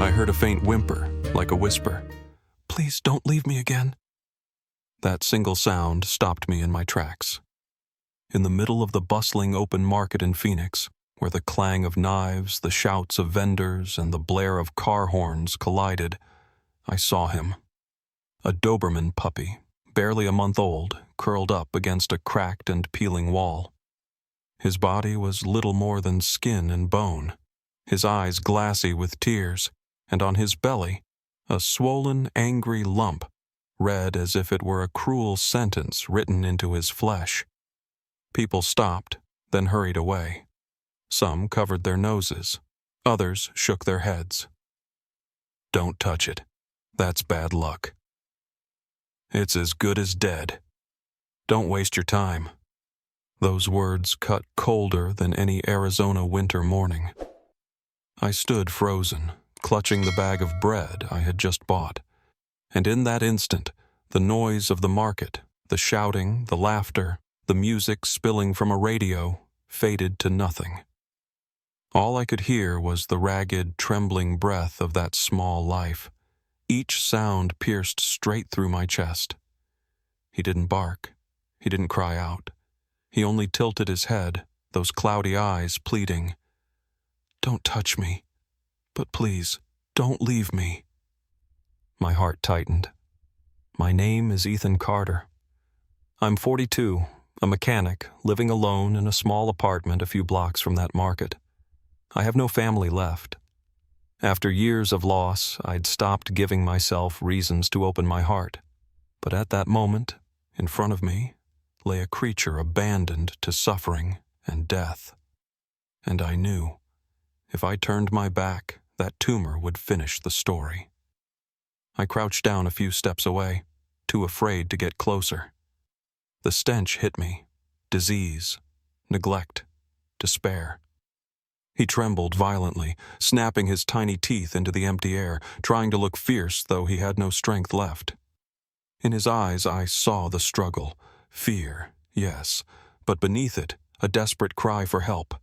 I heard a faint whimper, like a whisper. "Please don't leave me again." That single sound stopped me in my tracks. In the middle of the bustling open market in Phoenix, where the clang of knives, the shouts of vendors, and the blare of car horns collided, I saw him. A Doberman puppy, barely a month old, curled up against a cracked and peeling wall. His body was little more than skin and bone, his eyes glassy with tears, and on his belly, a swollen, angry lump, red as if it were a cruel sentence written into his flesh. People stopped, then hurried away. Some covered their noses. Others shook their heads. "Don't touch it. That's bad luck. It's as good as dead. Don't waste your time." Those words cut colder than any Arizona winter morning. I stood frozen, clutching the bag of bread I had just bought. And in that instant, the noise of the market, the shouting, the laughter, the music spilling from a radio, faded to nothing. All I could hear was the ragged, trembling breath of that small life. Each sound pierced straight through my chest. He didn't bark. He didn't cry out. He only tilted his head, those cloudy eyes pleading, "Don't touch me. But please, don't leave me." My heart tightened. My name is Ethan Carter. I'm 42, a mechanic, living alone in a small apartment a few blocks from that market. I have no family left. After years of loss, I'd stopped giving myself reasons to open my heart. But at that moment, in front of me, lay a creature abandoned to suffering and death. And I knew, if I turned my back, that tumor would finish the story. I crouched down a few steps away, too afraid to get closer. The stench hit me. Disease, neglect, despair. He trembled violently, snapping his tiny teeth into the empty air, trying to look fierce though he had no strength left. In his eyes I saw the struggle, fear, yes, but beneath it, a desperate cry for help.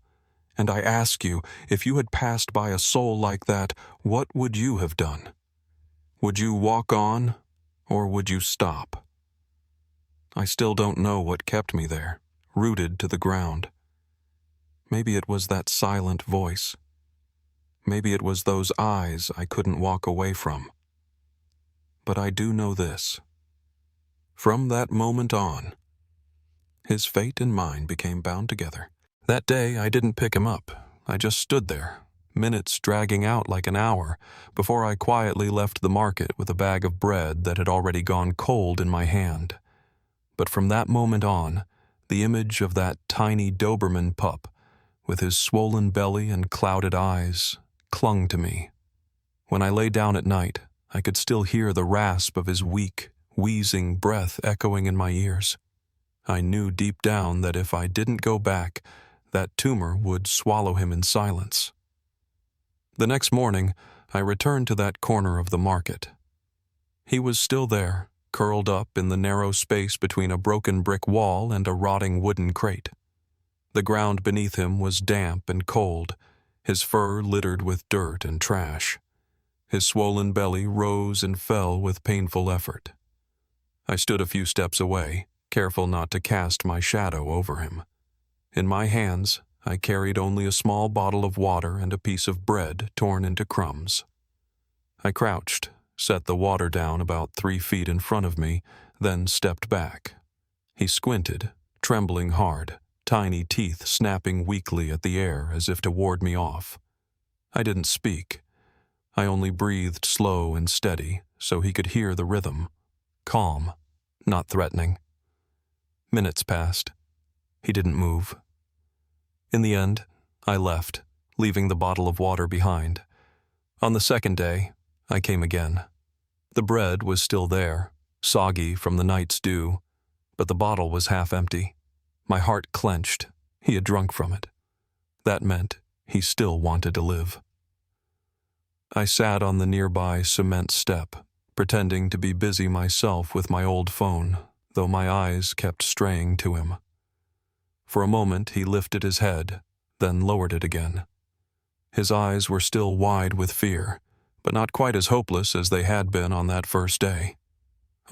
And I ask you, if you had passed by a soul like that, what would you have done? Would you walk on, or would you stop? I still don't know what kept me there, rooted to the ground. Maybe it was that silent voice. Maybe it was those eyes I couldn't walk away from. But I do know this. From that moment on, his fate and mine became bound together. That day I didn't pick him up. I just stood there, minutes dragging out like an hour, before I quietly left the market with a bag of bread that had already gone cold in my hand. But from that moment on, the image of that tiny Doberman pup, with his swollen belly and clouded eyes, clung to me. When I lay down at night, I could still hear the rasp of his weak, wheezing breath echoing in my ears. I knew deep down that if I didn't go back, that tumor would swallow him in silence. The next morning, I returned to that corner of the market. He was still there, curled up in the narrow space between a broken brick wall and a rotting wooden crate. The ground beneath him was damp and cold, his fur littered with dirt and trash. His swollen belly rose and fell with painful effort. I stood a few steps away, careful not to cast my shadow over him. In my hands, I carried only a small bottle of water and a piece of bread torn into crumbs. I crouched, set the water down about 3 feet in front of me, then stepped back. He squinted, trembling hard, tiny teeth snapping weakly at the air as if to ward me off. I didn't speak. I only breathed slow and steady so he could hear the rhythm. Calm, not threatening. Minutes passed. He didn't move. In the end, I left, leaving the bottle of water behind. On the second day, I came again. The bread was still there, soggy from the night's dew, but the bottle was half empty. My heart clenched. He had drunk from it. That meant he still wanted to live. I sat on the nearby cement step, pretending to be busy myself with my old phone, though my eyes kept straying to him. For a moment he lifted his head, then lowered it again. His eyes were still wide with fear, but not quite as hopeless as they had been on that first day.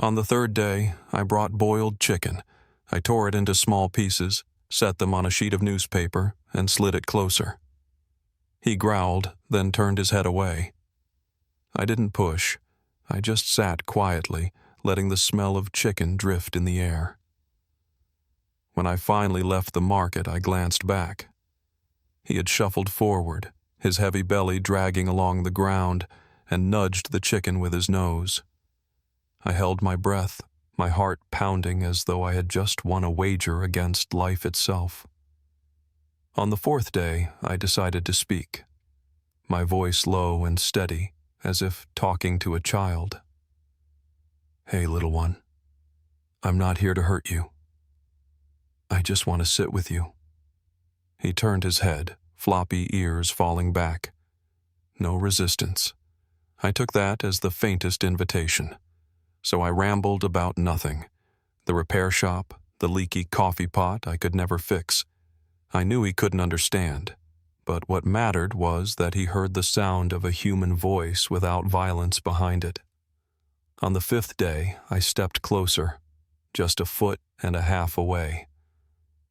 On the third day, I brought boiled chicken. I tore it into small pieces, set them on a sheet of newspaper, and slid it closer. He growled, then turned his head away. I didn't push. I just sat quietly, letting the smell of chicken drift in the air. When I finally left the market, I glanced back. He had shuffled forward, his heavy belly dragging along the ground, and nudged the chicken with his nose. I held my breath, my heart pounding as though I had just won a wager against life itself. On the fourth day, I decided to speak, my voice low and steady, as if talking to a child. "Hey, little one, I'm not here to hurt you. I just want to sit with you." He turned his head, floppy ears falling back. No resistance. I took that as the faintest invitation. So I rambled about nothing. The repair shop, the leaky coffee pot I could never fix. I knew he couldn't understand, but what mattered was that he heard the sound of a human voice without violence behind it. On the fifth day, I stepped closer, just a foot and a half away.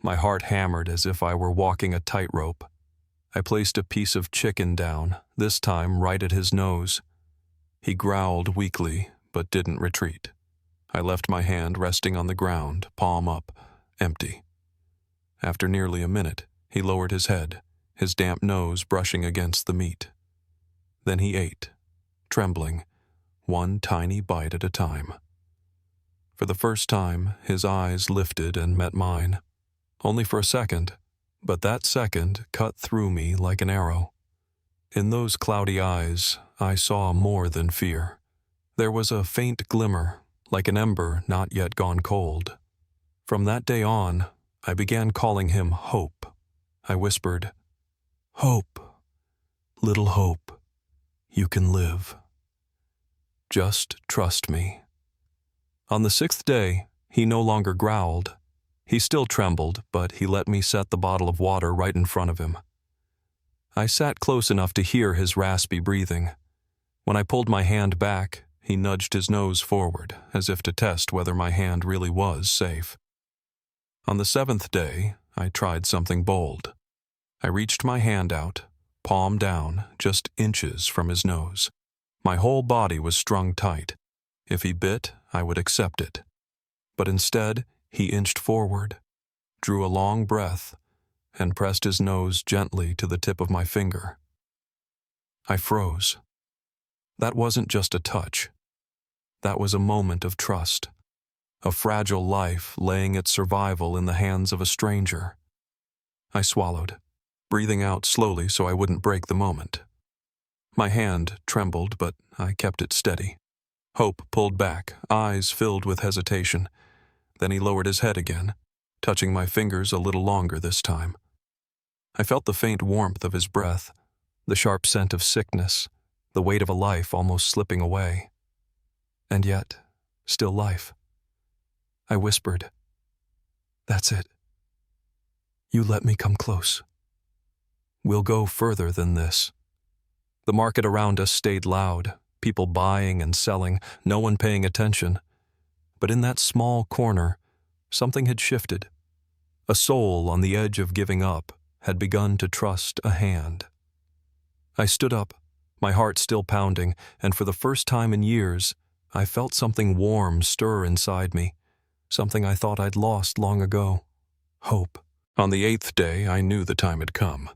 My heart hammered as if I were walking a tightrope. I placed a piece of chicken down, this time right at his nose. He growled weakly, but didn't retreat. I left my hand resting on the ground, palm up, empty. After nearly a minute, he lowered his head, his damp nose brushing against the meat. Then he ate, trembling, one tiny bite at a time. For the first time, his eyes lifted and met mine. Only for a second, but that second cut through me like an arrow. In those cloudy eyes, I saw more than fear. There was a faint glimmer, like an ember not yet gone cold. From that day on, I began calling him Hope. I whispered, "Hope, little Hope, you can live. Just trust me." On the sixth day, he no longer growled. He still trembled, but he let me set the bottle of water right in front of him. I sat close enough to hear his raspy breathing. When I pulled my hand back, he nudged his nose forward, as if to test whether my hand really was safe. On the seventh day, I tried something bold. I reached my hand out, palm down, just inches from his nose. My whole body was strung tight. If he bit, I would accept it. But instead, he inched forward, drew a long breath, and pressed his nose gently to the tip of my finger. I froze. That wasn't just a touch. That was a moment of trust. A fragile life laying its survival in the hands of a stranger. I swallowed, breathing out slowly so I wouldn't break the moment. My hand trembled, but I kept it steady. Hope pulled back, eyes filled with hesitation. Then he lowered his head again, touching my fingers a little longer this time. I felt the faint warmth of his breath, the sharp scent of sickness, the weight of a life almost slipping away. And yet, still life. I whispered, "That's it. You let me come close. We'll go further than this." The market around us stayed loud, people buying and selling, no one paying attention. But in that small corner, something had shifted. A soul on the edge of giving up had begun to trust a hand. I stood up, my heart still pounding, and for the first time in years, I felt something warm stir inside me, something I thought I'd lost long ago. Hope. On the eighth day, I knew the time had come.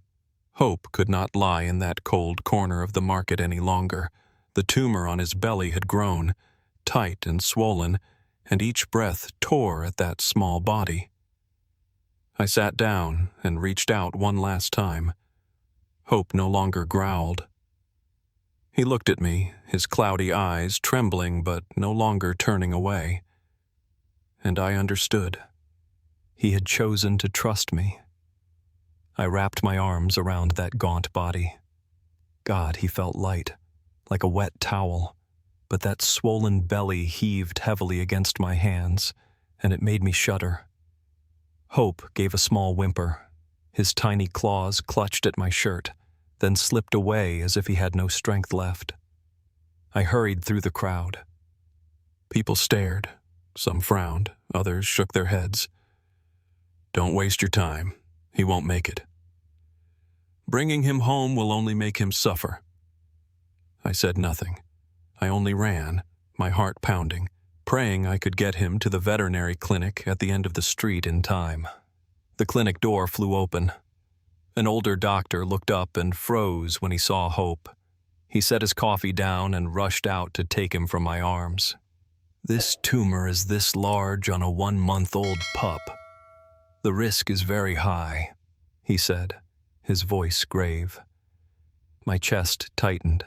Hope could not lie in that cold corner of the market any longer. The tumor on his belly had grown, tight and swollen, and each breath tore at that small body. I sat down and reached out one last time. Hope no longer growled. He looked at me, his cloudy eyes trembling but no longer turning away. And I understood. He had chosen to trust me. I wrapped my arms around that gaunt body. God, he felt light, like a wet towel, but that swollen belly heaved heavily against my hands, and it made me shudder. Hope gave a small whimper. His tiny claws clutched at my shirt, then slipped away as if he had no strength left. I hurried through the crowd. People stared. Some frowned, others shook their heads. "Don't waste your time. He won't make it. Bringing him home will only make him suffer." I said nothing. I only ran, my heart pounding, praying I could get him to the veterinary clinic at the end of the street in time. The clinic door flew open. An older doctor looked up and froze when he saw Hope. He set his coffee down and rushed out to take him from my arms. "This tumor is this large on a 1-month-old pup. The risk is very high," he said, his voice grave. My chest tightened.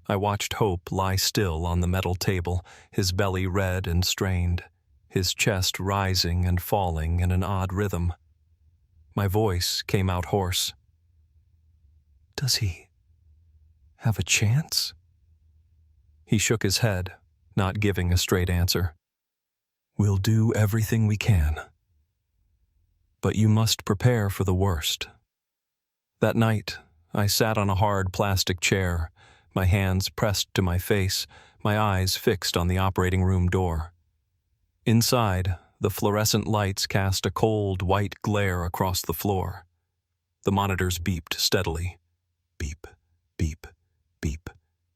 I watched Hope lie still on the metal table, his belly red and strained, his chest rising and falling in an odd rhythm. My voice came out hoarse. "Does he have a chance?" He shook his head, not giving a straight answer. "We'll do everything we can. But you must prepare for the worst." That night, I sat on a hard plastic chair, my hands pressed to my face, my eyes fixed on the operating room door. Inside, the fluorescent lights cast a cold, white glare across the floor. The monitors beeped steadily. Beep, beep, beep,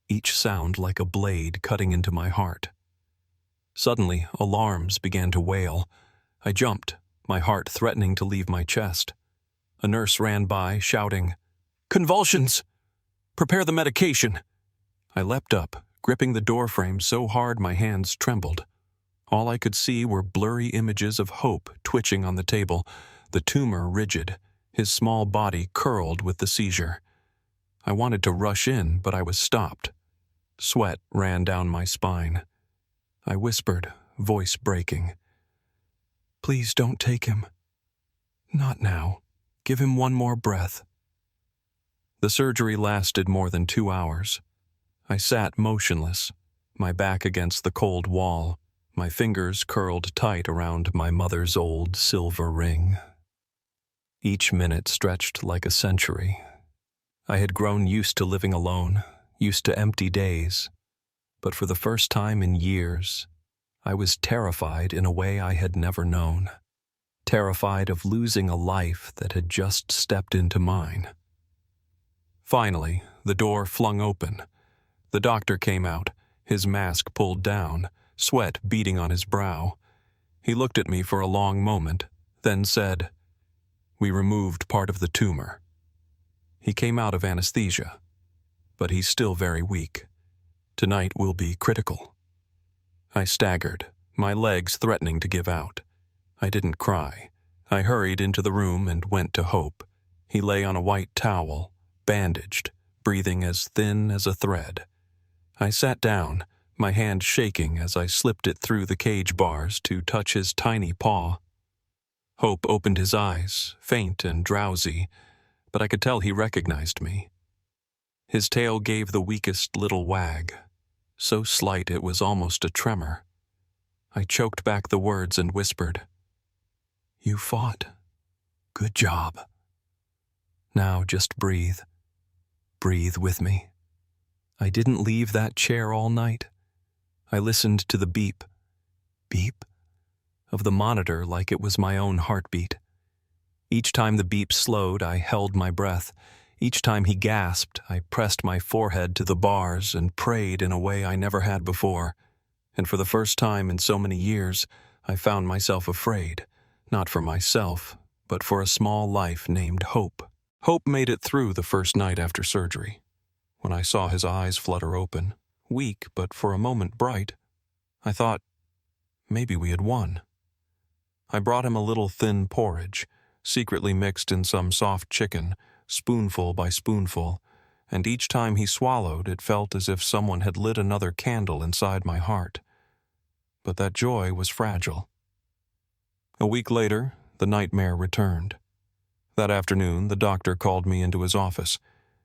each sound like a blade cutting into my heart. Suddenly, alarms began to wail. I jumped, my heart threatening to leave my chest. A nurse ran by, shouting, "Convulsions! Prepare the medication!" I leapt up, gripping the doorframe so hard my hands trembled. All I could see were blurry images of Hope twitching on the table, the tumor rigid, his small body curled with the seizure. I wanted to rush in, but I was stopped. Sweat ran down my spine. I whispered, voice breaking, "Please don't take him. Not now. Give him one more breath." The surgery lasted more than 2 hours. I sat motionless, my back against the cold wall, my fingers curled tight around my mother's old silver ring. Each minute stretched like a century. I had grown used to living alone, used to empty days, but for the first time in years, I was terrified in a way I had never known. Terrified of losing a life that had just stepped into mine. Finally, the door flung open. The doctor came out, his mask pulled down, sweat beading on his brow. He looked at me for a long moment, then said, "We removed part of the tumor." He came out of anesthesia, but he's still very weak. Tonight will be critical. I staggered, my legs threatening to give out. I didn't cry. I hurried into the room and went to Hope. He lay on a white towel, bandaged, breathing as thin as a thread. I sat down, my hand shaking as I slipped it through the cage bars to touch his tiny paw. Hope opened his eyes, faint and drowsy, but I could tell he recognized me. His tail gave the weakest little wag, so slight it was almost a tremor. I choked back the words and whispered, "You fought. Good job. Now just breathe. Breathe with me." I didn't leave that chair all night. I listened to the beep, beep, of the monitor like it was my own heartbeat. Each time the beep slowed, I held my breath. Each time he gasped, I pressed my forehead to the bars and prayed in a way I never had before. And for the first time in so many years, I found myself afraid, not for myself, but for a small life named Hope. Hope made it through the first night after surgery. When I saw his eyes flutter open, weak but for a moment bright, I thought, maybe we had won. I brought him a little thin porridge, secretly mixed in some soft chicken, spoonful by spoonful, and each time he swallowed it felt as if someone had lit another candle inside my heart. But that joy was fragile. A week later, the nightmare returned. That afternoon, the doctor called me into his office.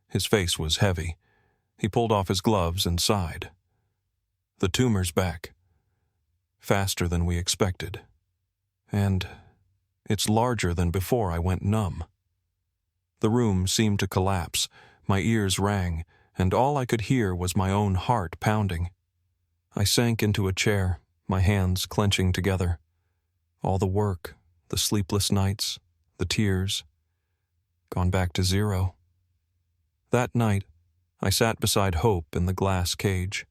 His face was heavy. He pulled off his gloves and sighed. "The tumor's back. Faster than we expected. And it's larger than before I went numb." The room seemed to collapse. My ears rang, and all I could hear was my own heart pounding. I sank into a chair, my hands clenching together. All the work, the sleepless nights, the tears, gone back to zero. That night, I sat beside Hope in the glass cage.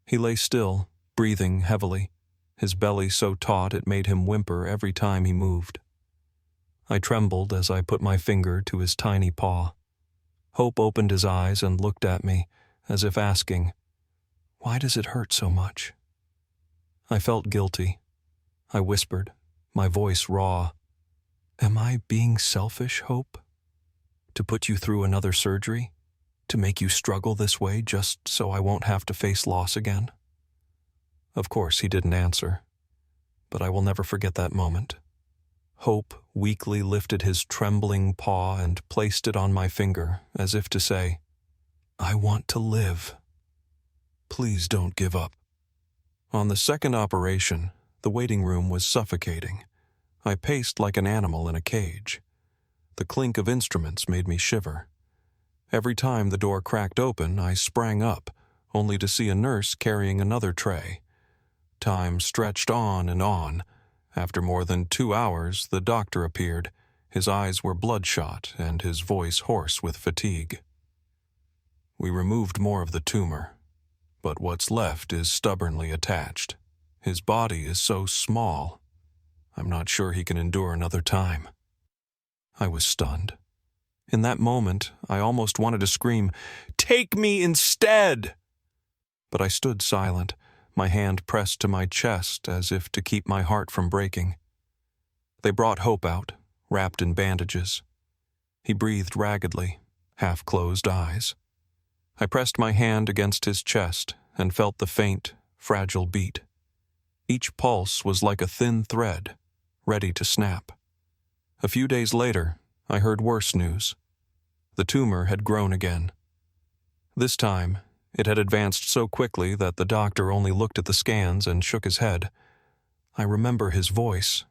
He lay still, breathing heavily, his belly so taut it made him whimper every time he moved. I trembled as I put my finger to his tiny paw. Hope opened his eyes and looked at me, as if asking, "Why does it hurt so much?" I felt guilty. I whispered, my voice raw, "Am I being selfish, Hope? To put you through another surgery? To make you struggle this way just so I won't have to face loss again?" Of course, he didn't answer, but I will never forget that moment. Hope weakly lifted his trembling paw and placed it on my finger, as if to say, "I want to live. Please don't give up." On the second operation, the waiting room was suffocating. I paced like an animal in a cage. The clink of instruments made me shiver. Every time the door cracked open, I sprang up, only to see a nurse carrying another tray. Time stretched on and on. After more than 2 hours, the doctor appeared. His eyes were bloodshot and his voice hoarse with fatigue. "We removed more of the tumor, but what's left is stubbornly attached. His body is so small, I'm not sure he can endure another time." I was stunned. In that moment, I almost wanted to scream, "Take me instead!" But I stood silent, my hand pressed to my chest as if to keep my heart from breaking. They brought Hope out, wrapped in bandages. He breathed raggedly, half-closed eyes. I pressed my hand against his chest and felt the faint, fragile beat. Each pulse was like a thin thread, ready to snap. A few days later, I heard worse news. The tumor had grown again. This time, it had advanced so quickly that the doctor only looked at the scans and shook his head. I remember his voice.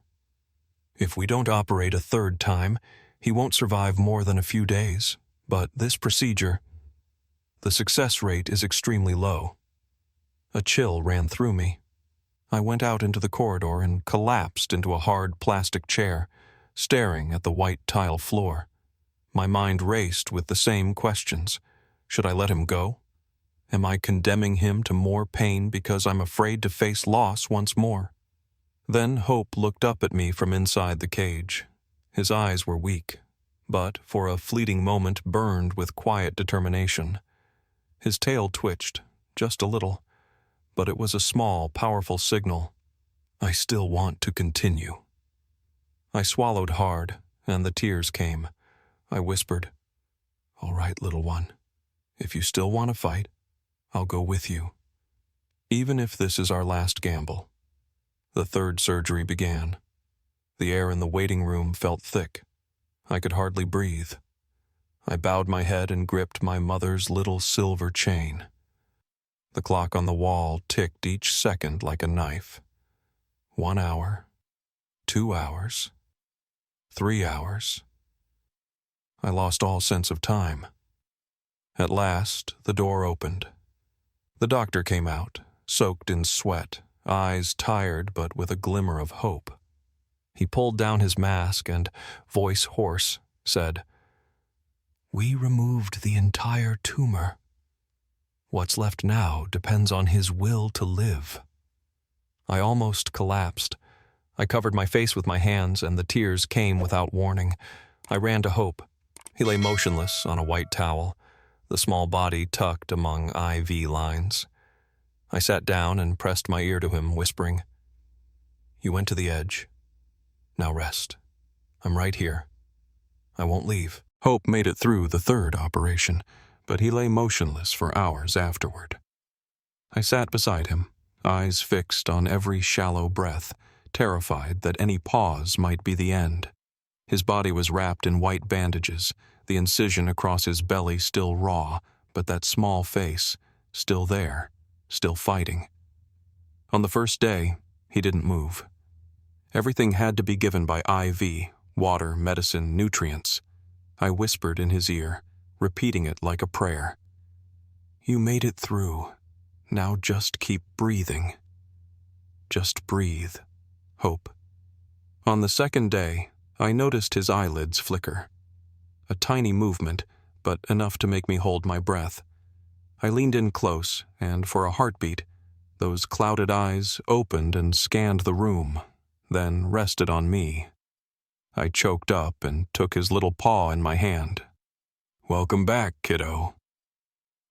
"If we don't operate a third time, he won't survive more than a few days. But this procedure, the success rate is extremely low." A chill ran through me. I went out into the corridor and collapsed into a hard plastic chair, staring at the white tile floor. My mind raced with the same questions. Should I let him go? Am I condemning him to more pain because I'm afraid to face loss once more? Then Hope looked up at me from inside the cage. His eyes were weak, but for a fleeting moment burned with quiet determination. His tail twitched, just a little, but it was a small, powerful signal. I still want to continue. I swallowed hard, and the tears came. I whispered, "All right, little one. If you still want to fight, I'll go with you. Even if this is our last gamble." The third surgery began. The air in the waiting room felt thick. I could hardly breathe. I bowed my head and gripped my mother's little silver chain. The clock on the wall ticked each second like a knife. 1 hour, 2 hours, 3 hours. I lost all sense of time. At last, the door opened. The doctor came out, soaked in sweat, eyes tired but with a glimmer of hope. He pulled down his mask and, voice hoarse, said, "We removed the entire tumor. What's left now depends on his will to live." I almost collapsed. I covered my face with my hands, and the tears came without warning. I ran to Hope. He lay motionless on a white towel, the small body tucked among IV lines. I sat down and pressed my ear to him, whispering, "You went to the edge. Now rest. I'm right here. I won't leave." Hope made it through the third operation, but he lay motionless for hours afterward. I sat beside him, eyes fixed on every shallow breath, terrified that any pause might be the end. His body was wrapped in white bandages, the incision across his belly still raw, but that small face, still there, still fighting. On the first day, he didn't move. Everything had to be given by IV, water, medicine, nutrients. I whispered in his ear, repeating it like a prayer. You made it through. Now just keep breathing. Just breathe. Hope. On the second day, I noticed his eyelids flicker. A tiny movement, but enough to make me hold my breath. I leaned in close, and for a heartbeat, those clouded eyes opened and scanned the room, then rested on me. I choked up and took his little paw in my hand. "Welcome back, kiddo."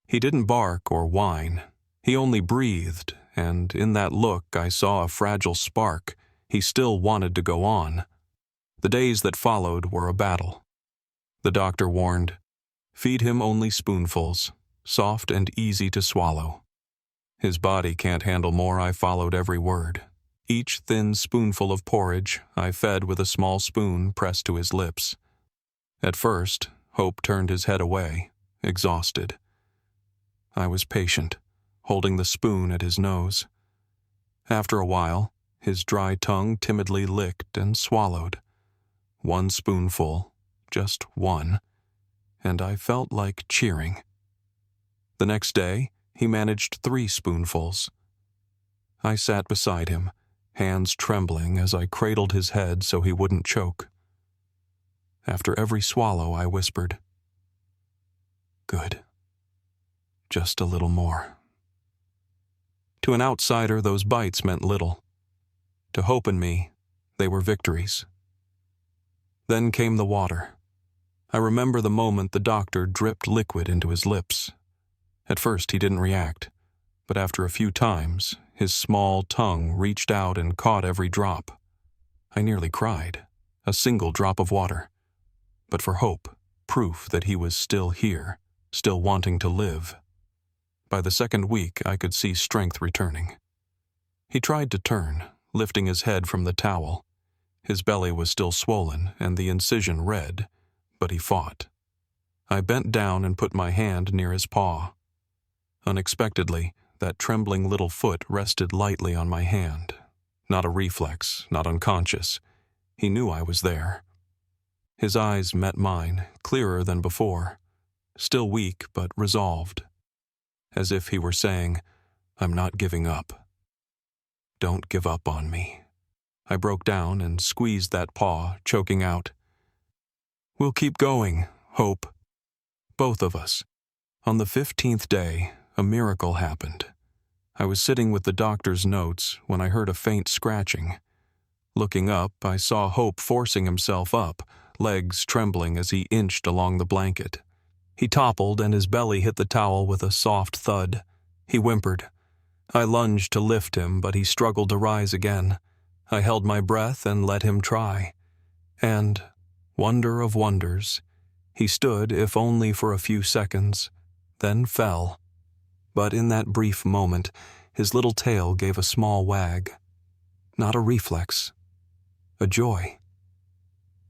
He didn't bark or whine. He only breathed, and in that look I saw a fragile spark. He still wanted to go on. The days that followed were a battle. The doctor warned, "Feed him only spoonfuls, soft and easy to swallow." His body can't handle more. I followed every word. Each thin spoonful of porridge I fed with a small spoon pressed to his lips. At first, Hope turned his head away, exhausted. I was patient, holding the spoon at his nose. After a while, his dry tongue timidly licked and swallowed. One spoonful, just one, and I felt like cheering. The next day, he managed 3 spoonfuls. I sat beside him, hands trembling as I cradled his head so he wouldn't choke. After every swallow, I whispered, "Good. Just a little more." To an outsider, those bites meant little. To Hope and me, they were victories. Then came the water. I remember the moment the doctor dripped liquid into his lips. At first he didn't react, but after a few times, his small tongue reached out and caught every drop. I nearly cried, a single drop of water. But for Hope, proof that he was still here, still wanting to live. By the second week, I could see strength returning. He tried to turn, lifting his head from the towel. His belly was still swollen and the incision red, but he fought. I bent down and put my hand near his paw. Unexpectedly, that trembling little foot rested lightly on my hand. Not a reflex, not unconscious. He knew I was there. His eyes met mine, clearer than before. Still weak, but resolved. As if he were saying, "I'm not giving up. Don't give up on me." I broke down and squeezed that paw, choking out, "We'll keep going, Hope." Both of us. On the 15th day, a miracle happened. I was sitting with the doctor's notes when I heard a faint scratching. Looking up, I saw Hope forcing himself up, legs trembling as he inched along the blanket. He toppled and his belly hit the towel with a soft thud. He whimpered. I lunged to lift him, but he struggled to rise again. I held my breath and let him try. And, wonder of wonders, he stood, if only for a few seconds, then fell. But in that brief moment, his little tail gave a small wag. Not a reflex. A joy.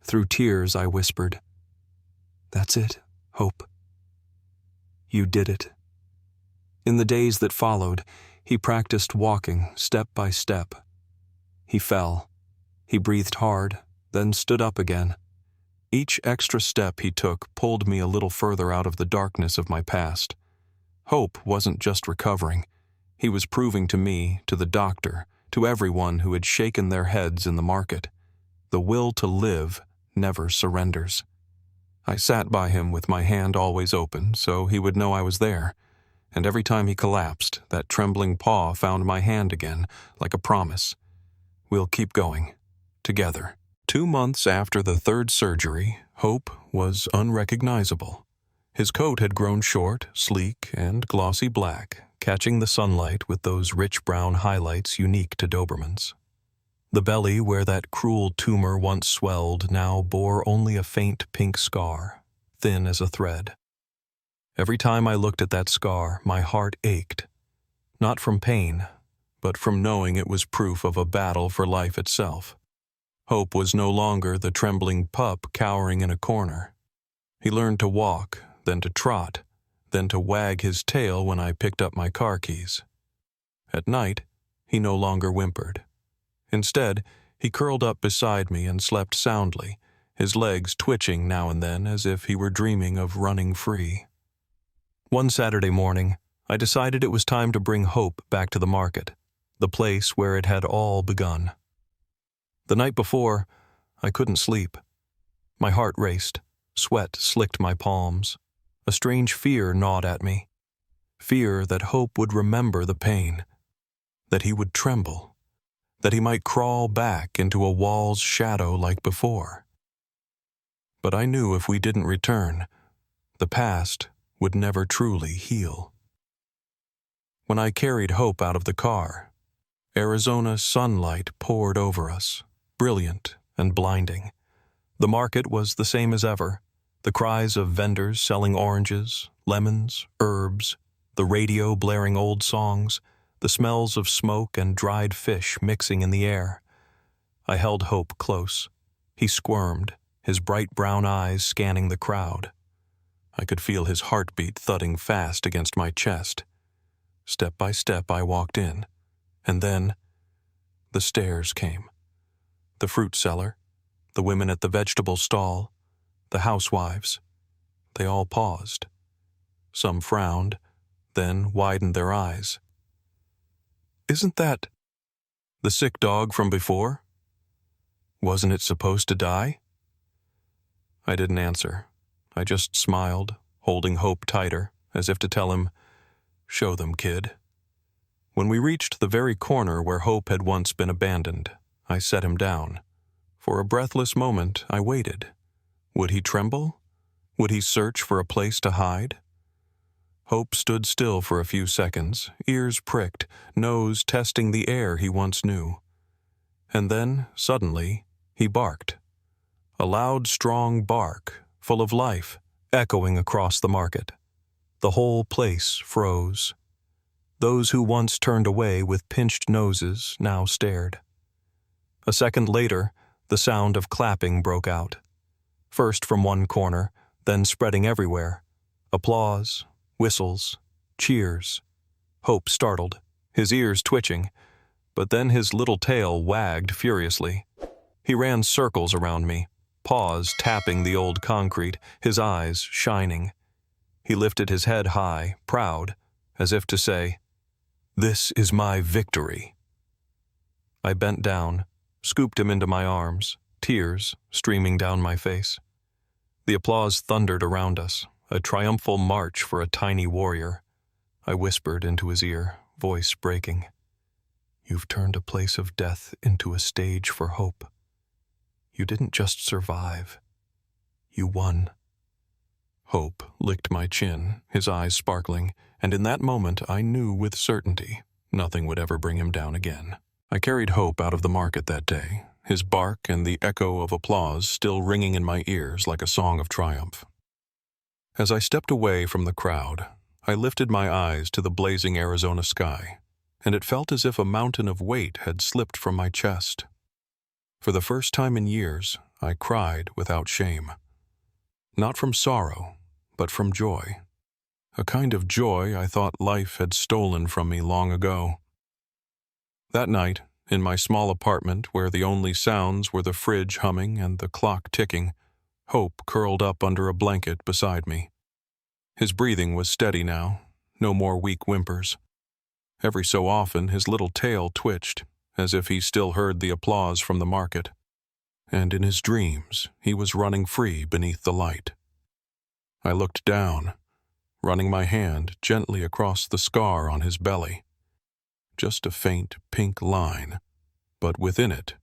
Through tears, I whispered, "That's it, Hope. You did it." In the days that followed, he practiced walking step by step. He fell. He breathed hard, then stood up again. Each extra step he took pulled me a little further out of the darkness of my past. Hope wasn't just recovering. He was proving to me, to the doctor, to everyone who had shaken their heads in the market. The will to live never surrenders. I sat by him with my hand always open so he would know I was there, and every time he collapsed, that trembling paw found my hand again, like a promise. We'll keep going, together. 2 months after the 3rd surgery, Hope was unrecognizable. His coat had grown short, sleek, and glossy black, catching the sunlight with those rich brown highlights unique to Dobermans. The belly where that cruel tumor once swelled now bore only a faint pink scar, thin as a thread. Every time I looked at that scar, my heart ached. Not from pain, but from knowing it was proof of a battle for life itself. Hope was no longer the trembling pup cowering in a corner. He learned to walk, then to trot, then to wag his tail when I picked up my car keys. At night, he no longer whimpered. Instead, he curled up beside me and slept soundly, his legs twitching now and then as if he were dreaming of running free. One Saturday morning, I decided it was time to bring hope back to the market, the place where it had all begun. The night before, I couldn't sleep. My heart raced, sweat slicked my palms. A strange fear gnawed at me. Fear that Hope would remember the pain, that he would tremble, that he might crawl back into a wall's shadow like before. But I knew if we didn't return, the past would never truly heal. When I carried Hope out of the car, Arizona sunlight poured over us, brilliant and blinding. The market was the same as ever, the cries of vendors selling oranges, lemons, herbs, the radio blaring old songs, the smells of smoke and dried fish mixing in the air. I held Hope close. He squirmed, his bright brown eyes scanning the crowd. I could feel his heartbeat thudding fast against my chest. Step by step I walked in, and then the stares came. The fruit seller, the women at the vegetable stall, the housewives. They all paused. Some frowned, then widened their eyes. "Isn't that the sick dog from before? Wasn't it supposed to die?" I didn't answer. I just smiled, holding Hope tighter, as if to tell him, "Show them, kid." When we reached the very corner where Hope had once been abandoned, I set him down. For a breathless moment, I waited. Would he tremble? Would he search for a place to hide? Hope stood still for a few seconds, ears pricked, nose testing the air he once knew. And then, suddenly, he barked. A loud, strong bark, full of life, echoing across the market. The whole place froze. Those who once turned away with pinched noses now stared. A second later, the sound of clapping broke out. First from one corner, then spreading everywhere. Applause, whistles, cheers. Hope startled, his ears twitching, but then his little tail wagged furiously. He ran circles around me, paws tapping the old concrete, his eyes shining. He lifted his head high, proud, as if to say, "This is my victory." I bent down, scooped him into my arms, tears streaming down my face. The applause thundered around us, a triumphal march for a tiny warrior. I whispered into his ear, voice breaking, "You've turned a place of death into a stage for hope. You didn't just survive. You won." Hope licked my chin, his eyes sparkling, and in that moment I knew with certainty nothing would ever bring him down again. I carried Hope out of the market that day, his bark and the echo of applause still ringing in my ears like a song of triumph. As I stepped away from the crowd, I lifted my eyes to the blazing Arizona sky, and it felt as if a mountain of weight had slipped from my chest. For the first time in years, I cried without shame. Not from sorrow, but from joy. A kind of joy I thought life had stolen from me long ago. That night, in my small apartment where the only sounds were the fridge humming and the clock ticking, Hope curled up under a blanket beside me. His breathing was steady now, no more weak whimpers. Every so often his little tail twitched, as if he still heard the applause from the market. And in his dreams, he was running free beneath the light. I looked down, running my hand gently across the scar on his belly. Just a faint pink line, but within it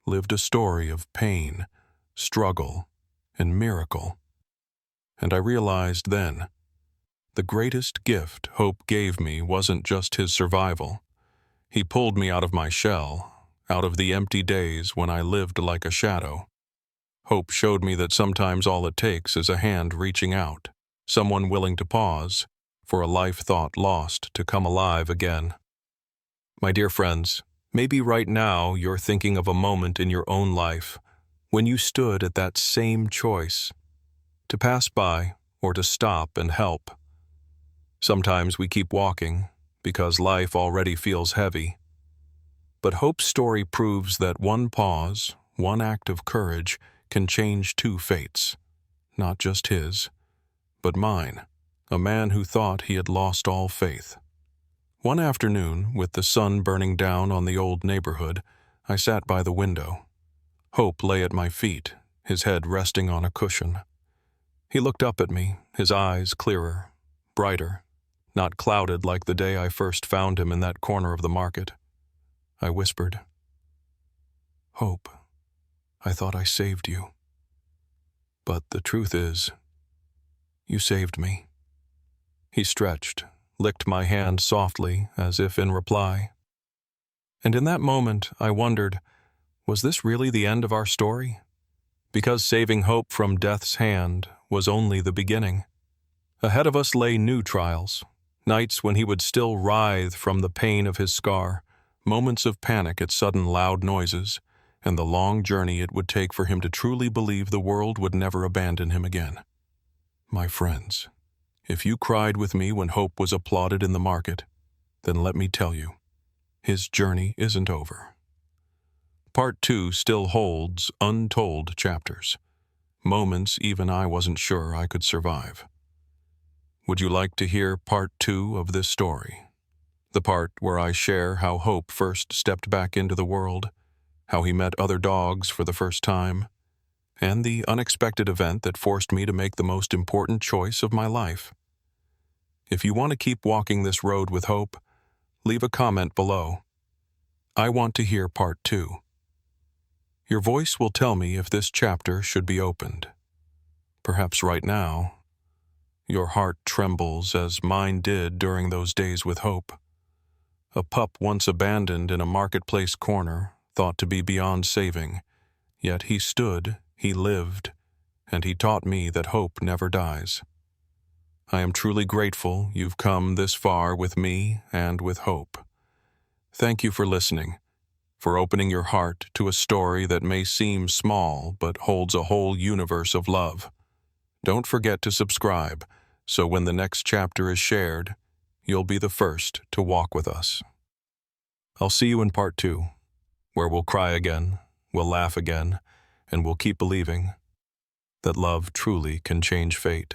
lived a story of pain, struggle, and miracle. And I realized then, the greatest gift Hope gave me wasn't just his survival. He pulled me out of my shell, out of the empty days when I lived like a shadow. Hope showed me that sometimes all it takes is a hand reaching out, someone willing to pause, for a life thought lost to come alive again. My dear friends, maybe right now you're thinking of a moment in your own life when you stood at that same choice, to pass by or to stop and help. Sometimes we keep walking because life already feels heavy. But Hope's story proves that one pause, one act of courage can change two fates, not just his, but mine. a man who thought he had lost all faith. One afternoon, with the sun burning down on the old neighborhood, I sat by the window. Hope lay at my feet, his head resting on a cushion. He looked up at me, his eyes clearer, brighter, not clouded like the day I first found him in that corner of the market. I whispered, "Hope, I thought I saved you. But the truth is, you saved me." He stretched, licked my hand softly, as if in reply. And in that moment, I wondered, was this really the end of our story? Because saving Hope from death's hand was only the beginning. Ahead of us lay new trials, nights when he would still writhe from the pain of his scar, moments of panic at sudden loud noises, and the long journey it would take for him to truly believe the world would never abandon him again. My friends, if you cried with me when Hope was applauded in the market, then let me tell you, his journey isn't over. Part 2 still holds untold chapters, moments even I wasn't sure I could survive. Would you like to hear Part 2 of this story? The part where I share how Hope first stepped back into the world, how he met other dogs for the first time, and the unexpected event that forced me to make the most important choice of my life. If you want to keep walking this road with Hope, leave a comment below. I want to hear Part 2. Your voice will tell me if this chapter should be opened. Perhaps right now, your heart trembles as mine did during those days with Hope. A pup once abandoned in a marketplace corner, thought to be beyond saving, yet he stood, he lived, and he taught me that hope never dies. I am truly grateful you've come this far with me and with Hope. Thank you for listening, for opening your heart to a story that may seem small but holds a whole universe of love. Don't forget to subscribe, so when the next chapter is shared, you'll be the first to walk with us. I'll see you in Part 2, where we'll cry again, we'll laugh again, and we'll keep believing that love truly can change fate.